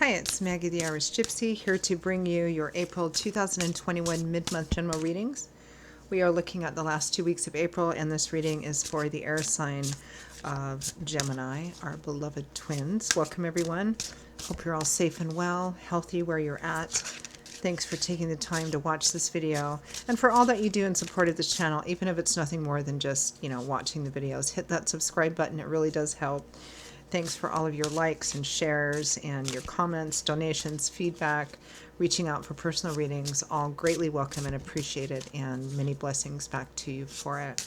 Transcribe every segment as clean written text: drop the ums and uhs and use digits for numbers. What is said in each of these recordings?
Hi, it's Maggie the Irish Gypsy here to bring you your April 2021 mid-month general readings. We are looking at the last 2 weeks of April, and this reading is for the air sign of Gemini, our beloved twins. Welcome, everyone. Hope you're all safe and well, healthy where you're at. Thanks for taking the time to watch this video, and for all that you do in support of this channel, even if it's nothing more than just, watching the videos. Hit that subscribe button. It really does help. Thanks for all of your likes and shares and your comments, donations, feedback, reaching out for personal readings. All greatly welcome and appreciated, and many blessings back to you for it.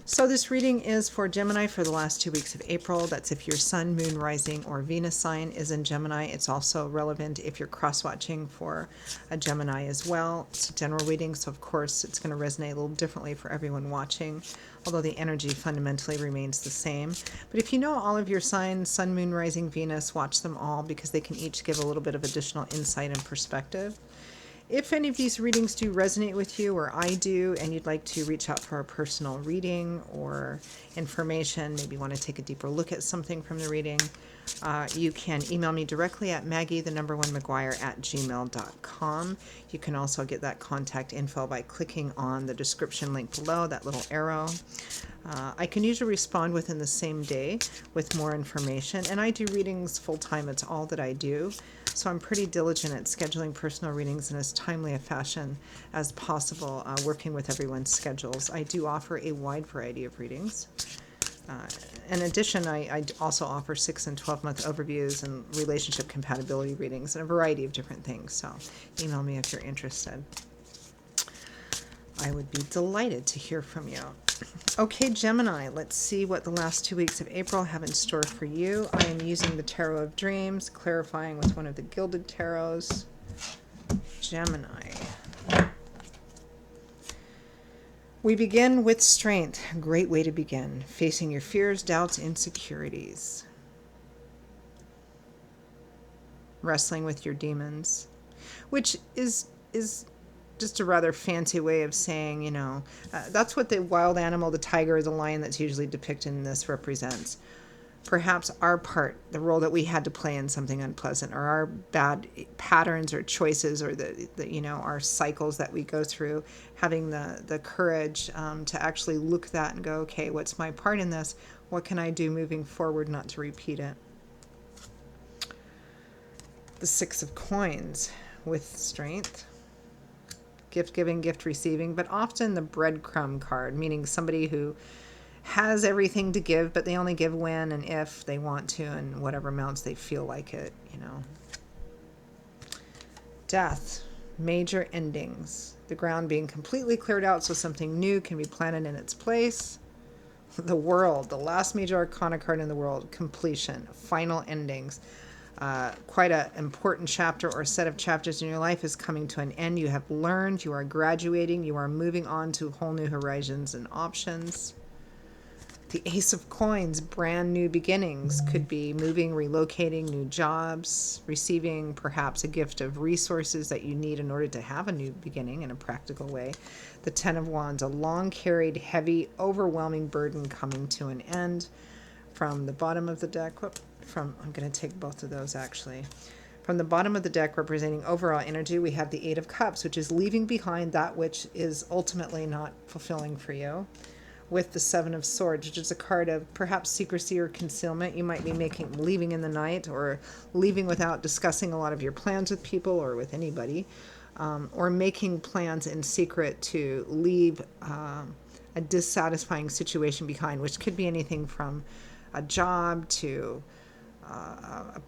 So this reading is for Gemini for the last 2 weeks of April. That's if your sun, moon, rising, or Venus sign is in Gemini. It's also relevant if you're cross-watching for a Gemini as well. It's a general reading, so of course it's going to resonate a little differently for everyone watching, although the energy fundamentally remains the same. But if you know all of your signs, sun, moon, rising, Venus, watch them all because they can each give a little bit of additional insight and perspective. If any of these readings do resonate with you, or I do, and you'd like to reach out for a personal reading or information, maybe want to take a deeper look at something from the reading, you can email me directly at maggie1maguire@gmail.com. You can also get that contact info by clicking on the description link below, that little arrow. I can usually respond within the same day with more information, and I do readings full-time. It's all that I do. So I'm pretty diligent at scheduling personal readings in as timely a fashion as possible, working with everyone's schedules. I do offer a wide variety of readings. In addition, I also offer 6 and 12-month overviews and relationship compatibility readings and a variety of different things. So email me if you're interested. I would be delighted to hear from you. Okay, Gemini, let's see what the last 2 weeks of April have in store for you. I am using the Tarot of Dreams, clarifying with one of the Gilded Tarots. Gemini. We begin with strength. A great way to begin. Facing your fears, doubts, insecurities. Wrestling with your demons, which is just a rather fancy way of saying, that's what the wild animal, the tiger or the lion that's usually depicted in this represents. Perhaps our part, the role that we had to play in something unpleasant, or our bad patterns or choices, or our cycles that we go through, having the courage to actually look at that and go, okay, what's my part in this? What can I do moving forward not to repeat it? The Six of Coins with strength. Gift giving, gift receiving, but often the breadcrumb card, meaning somebody who has everything to give, but they only give when and if they want to, and whatever amounts they feel like it, Death, major endings, the ground being completely cleared out so something new can be planted in its place. The World, the last major arcana card in the world, completion, final endings. Quite an important chapter or set of chapters in your life is coming to an end. You have learned, you are graduating, you are moving on to whole new horizons and options. The Ace of Coins, brand new beginnings, could be moving, relocating, new jobs, receiving perhaps a gift of resources that you need in order to have a new beginning in a practical way. The Ten of Wands, a long carried, heavy, overwhelming burden coming to an end. From the bottom of the deck, I'm going to take both of those actually. From the bottom of the deck, representing overall energy, we have the Eight of Cups, which is leaving behind that which is ultimately not fulfilling for you. With the Seven of Swords, which is a card of perhaps secrecy or concealment. You might be leaving in the night, or leaving without discussing a lot of your plans with people or with anybody, or making plans in secret to leave a dissatisfying situation behind, which could be anything from a job to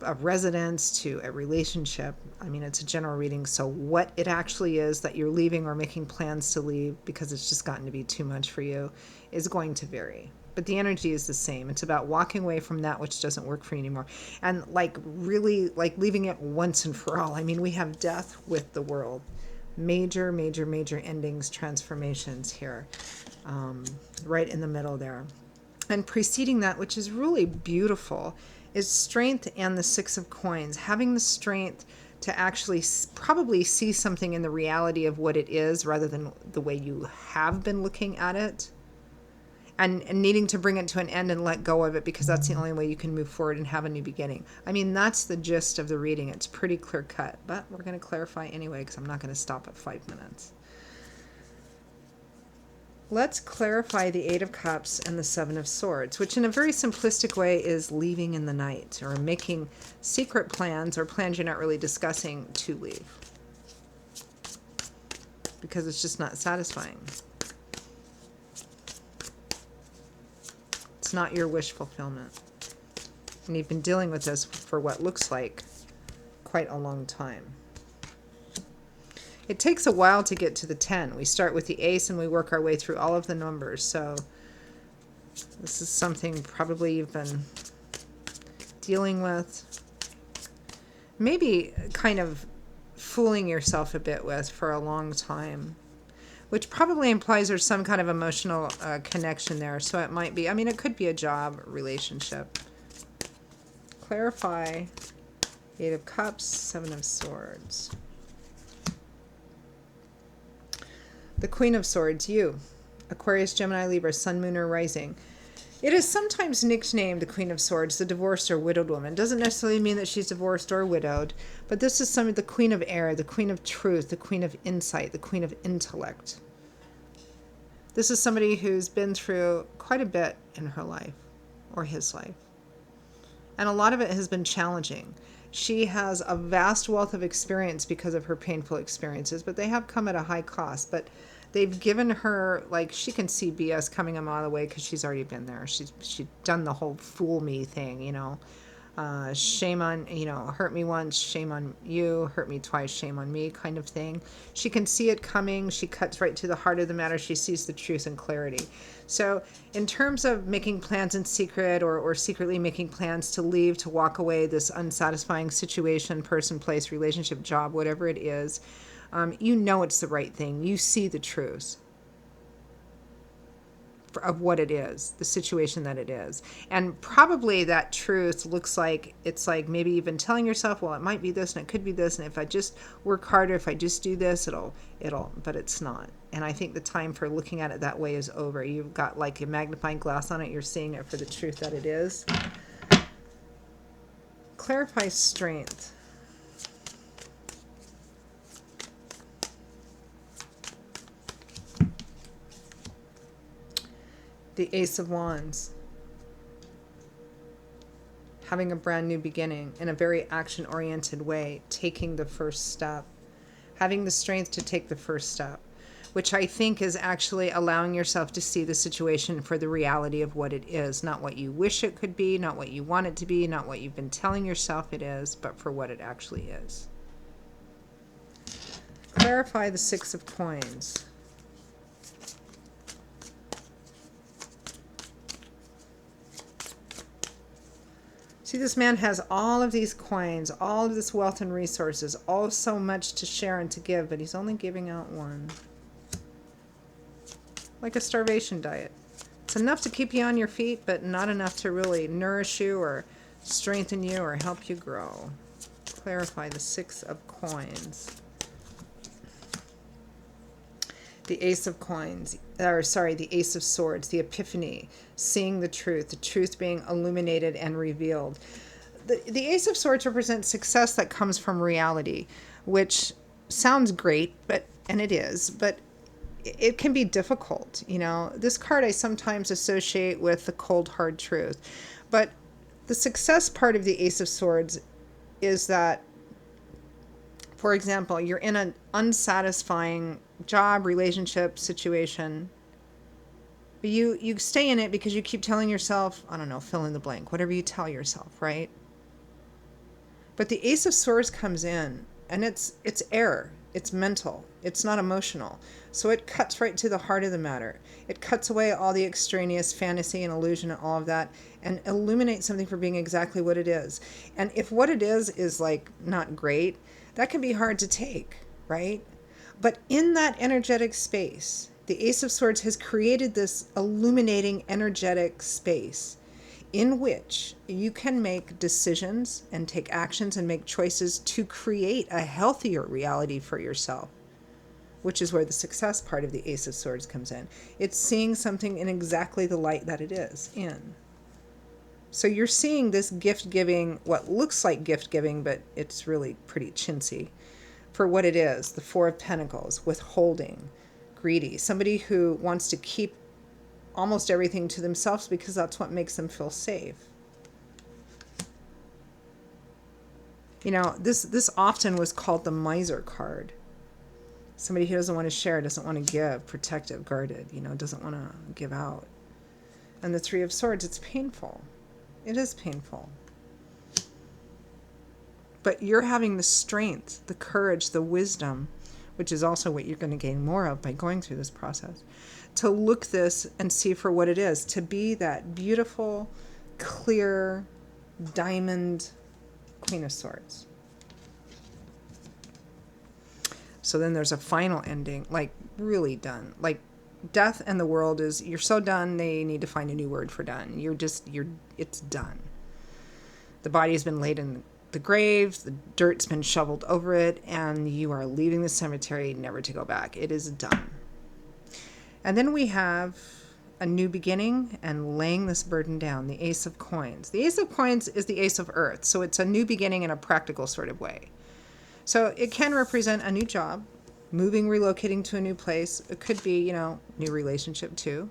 a residence to a relationship. I mean, it's a general reading, so what it actually is that you're leaving or making plans to leave because it's just gotten to be too much for you is going to vary. But the energy is the same. It's about walking away from that which doesn't work for you anymore. And really leaving it once and for all. I mean, we have death with the World. Major, major, major endings, transformations here. Right in the middle there. And preceding that, which is really beautiful, is strength and the Six of Coins. Having the strength to actually probably see something in the reality of what it is rather than the way you have been looking at it. and needing to bring it to an end and let go of it because that's the only way you can move forward and have a new beginning. I mean, that's the gist of the reading. It's pretty clear cut, but we're going to clarify anyway because I'm not going to stop at 5 minutes. Let's clarify the Eight of Cups and the Seven of Swords, which in a very simplistic way is leaving in the night or making secret plans or plans you're not really discussing to leave because it's just not satisfying. It's not your wish fulfillment. And you've been dealing with this for what looks like quite a long time. It takes a while to get to the 10. We start with the ace and we work our way through all of the numbers. So this is something probably you've been dealing with. Maybe kind of fooling yourself a bit with for a long time, which probably implies there's some kind of emotional connection there. So it might be, I mean, it could be a job relationship. Clarify. Eight of Cups, Seven of Swords. The Queen of Swords, you, Aquarius, Gemini, Libra, Sun, Moon, or Rising. It is sometimes nicknamed the Queen of Swords, the divorced or widowed woman. Doesn't necessarily mean that she's divorced or widowed, but this is the Queen of Air, the Queen of Truth, the Queen of Insight, the Queen of Intellect. This is somebody who's been through quite a bit in her life, or his life. And a lot of it has been challenging. She has a vast wealth of experience because of her painful experiences, but they have come at a high cost. But they've given her, like, she can see BS coming a mile away because she's already been there. She's done the whole fool me thing, you know. Shame on, you know, hurt me once, shame on you, hurt me twice, shame on me kind of thing. She can see it coming. She cuts right to the heart of the matter. She sees the truth and clarity. So in terms of making plans in secret or secretly making plans to leave, to walk away, this unsatisfying situation, person, place, relationship, job, whatever it is, you know it's the right thing. You see the truth of what it is, the situation that it is. And probably that truth looks like, it's like maybe you've been telling yourself, well, it might be this and it could be this, and if I just work harder, if I just do this, it'll, but it's not. And I think the time for looking at it that way is over. You've got like a magnifying glass on it, you're seeing it for the truth that it is. Clarify strength. The Ace of Wands. Having a brand new beginning in a very action-oriented way, taking the first step. Having the strength to take the first step, which I think is actually allowing yourself to see the situation for the reality of what it is, not what you wish it could be, not what you want it to be, not what you've been telling yourself it is, but for what it actually is. Clarify the Six of Coins. See, this man has all of these coins, all of this wealth and resources, all so much to share and to give, but he's only giving out one. Like a starvation diet. It's enough to keep you on your feet, but not enough to really nourish you or strengthen you or help you grow. Clarify the Six of Coins. The Ace of Coins, the Ace of Swords, the Epiphany, seeing the truth being illuminated and revealed. The Ace of Swords represents success that comes from reality, which sounds great, and it is, but it can be difficult. You know, this card I sometimes associate with the cold, hard truth. But the success part of the Ace of Swords is that, for example, you're in an unsatisfying job, relationship, situation, but you stay in it because you keep telling yourself, I don't know, fill in the blank, whatever you tell yourself, right? But the Ace of Swords comes in, and it's air, it's mental, it's not emotional. So it cuts right to the heart of the matter. It cuts away all the extraneous fantasy and illusion and all of that, and illuminates something for being exactly what it is. And if what it is like not great, that can be hard to take, right? But in that energetic space, the Ace of Swords has created this illuminating energetic space in which you can make decisions and take actions and make choices to create a healthier reality for yourself. which is where the success part of the Ace of Swords comes in. It's seeing something in exactly the light that it is in. So you're seeing this gift giving, what looks like gift giving, but it's really pretty chintzy, for what it is. The Four of Pentacles, withholding, greedy, somebody who wants to keep almost everything to themselves because that's what makes them feel safe. You know, this often was called the miser card. Somebody who doesn't want to share, doesn't want to give, protective, guarded, you know, doesn't want to give out. And the Three of Swords, it's painful. It is painful. But you're having the strength, the courage, the wisdom, which is also what you're going to gain more of by going through this process, to look this and see for what it is, to be that beautiful, clear, diamond Queen of Swords. So then there's a final ending, like really done. Like death and the world is, you're so done, they need to find a new word for done. It's done. The body has been laid in the grave, the dirt's been shoveled over it, and you are leaving the cemetery never to go back. It is done. And then we have a new beginning and laying this burden down, the Ace of Coins. The Ace of Coins is the Ace of Earth, so it's a new beginning in a practical sort of way. So it can represent a new job, moving, relocating to a new place. It could be, you know, new relationship too.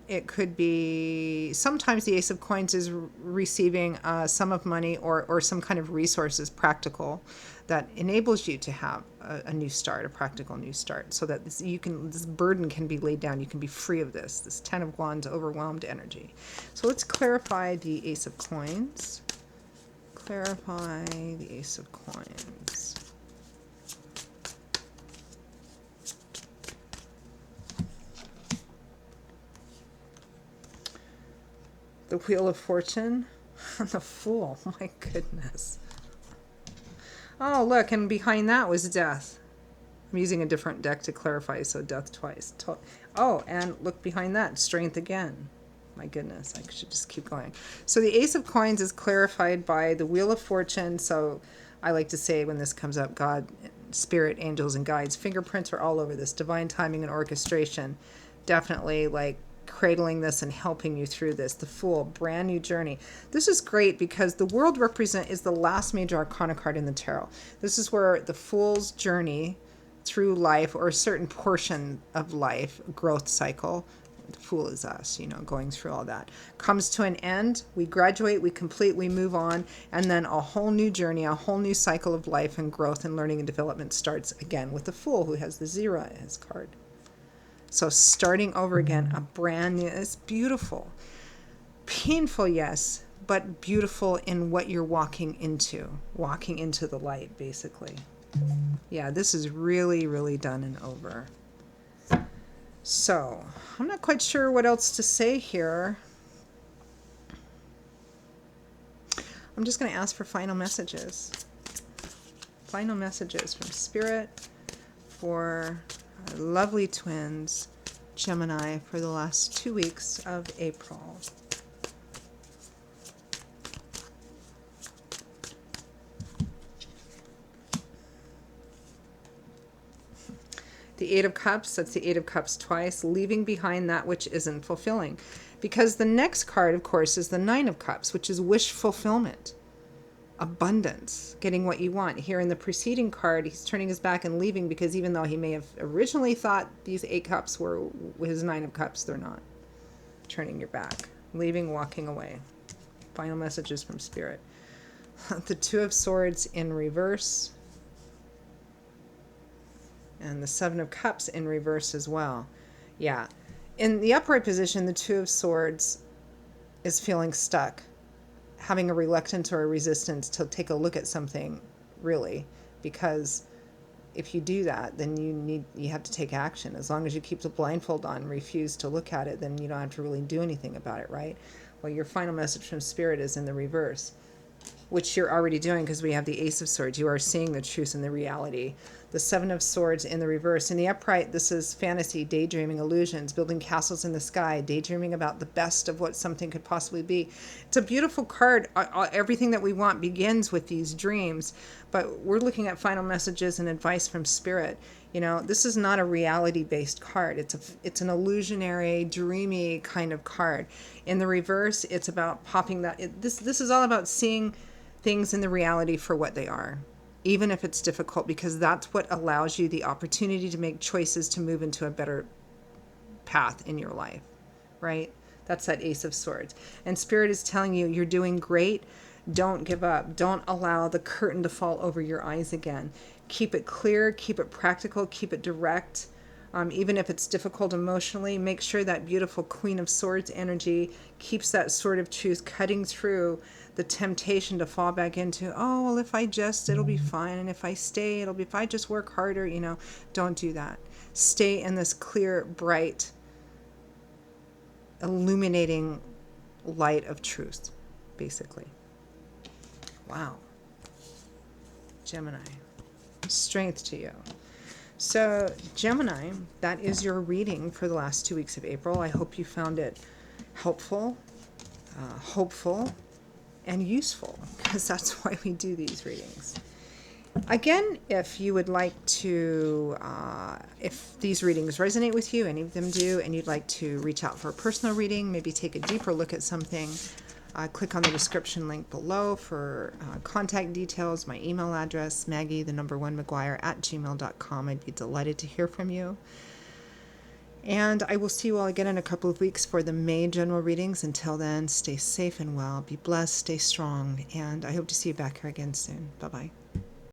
It could be, sometimes the Ace of Coins is receiving a sum of money or some kind of resources, practical, that enables you to have a new start, a practical new start, so that this burden can be laid down. You can be free of this Ten of Wands overwhelmed energy. So let's clarify the Ace of Coins. Clarify the Ace of Coins. The Wheel of Fortune and the Fool. My goodness. Oh, look, and behind that was death. I'm using a different deck to clarify, so death twice. Oh, and look behind that, strength again. My goodness, I should just keep going. So the Ace of Coins is clarified by the Wheel of Fortune. So I like to say when this comes up, God, Spirit, angels, and guides, fingerprints are all over this. Divine timing and orchestration. Definitely like cradling this and helping you through this. The Fool, brand new journey. This is great because the World is the last major arcana card in the tarot. This is where the Fool's journey through life, or a certain portion of life, growth cycle, the Fool is us, you know, going through all that, comes to an end. We graduate, we complete, we move on, and then a whole new journey, a whole new cycle of life and growth and learning and development starts again with the Fool, who has the 0 in his card. So starting over again, a brand new, it's beautiful. Painful, yes, but beautiful in what you're walking into the light, basically. Yeah, this is really, really done and over. So, I'm not quite sure what else to say here. I'm just going to ask for final messages. Final messages from Spirit for our lovely twins, Gemini, for the last 2 weeks of April. The Eight of Cups, that's the Eight of Cups twice, leaving behind that which isn't fulfilling. Because the next card, of course, is the Nine of Cups, which is wish fulfillment, abundance, getting what you want. Here in the preceding card, he's turning his back and leaving because even though he may have originally thought these 8 cups were his 9 of cups, they're not. Turning your back, leaving, walking away. Final messages from Spirit. The Two of Swords in reverse. And the Seven of Cups in reverse as well. Yeah. In the upright position, the Two of Swords is feeling stuck, having a reluctance or a resistance to take a look at something, really, because if you do that, then you have to take action. As long as you keep the blindfold on and refuse to look at it, then you don't have to really do anything about it, right? Well, your final message from Spirit is in the reverse, which you're already doing because we have the Ace of Swords. You are seeing the truth and the reality The Seven of Swords in the reverse. In the upright, this is fantasy, daydreaming, illusions, building castles in the sky, daydreaming about the best of what something could possibly be. It's a beautiful card. Everything that we want begins with these dreams, but we're looking at final messages and advice from Spirit. You know, this is not a reality-based card. It's an illusionary, dreamy kind of card. In the reverse, it's about popping that. This is all about seeing things in the reality for what they are, even if it's difficult, because that's what allows you the opportunity to make choices to move into a better path in your life, right? That's that Ace of Swords. And Spirit is telling you, you're doing great. Don't give up. Don't allow the curtain to fall over your eyes again. Keep it clear, keep it practical, keep it direct. Even if it's difficult emotionally, make sure that beautiful Queen of Swords energy keeps that sword of truth cutting through the temptation to fall back into, oh, well, if I just, it'll be fine. And if I stay, it'll be, if I just work harder, you know, don't do that. Stay in this clear, bright, illuminating light of truth, basically. Wow. Gemini. Strength to you. So, Gemini, that is your reading for the last 2 weeks of April. I hope you found it helpful, hopeful, and useful, because that's why we do these readings. Again, if you would like to, if these readings resonate with you, any of them do, and you'd like to reach out for a personal reading, maybe take a deeper look at something, click on the description link below for contact details, my email address, Maggie1McGuire@gmail.com. I'd be delighted to hear from you. And I will see you all again in a couple of weeks for the May general readings. Until then, stay safe and well, be blessed, stay strong, and I hope to see you back here again soon. Bye-bye.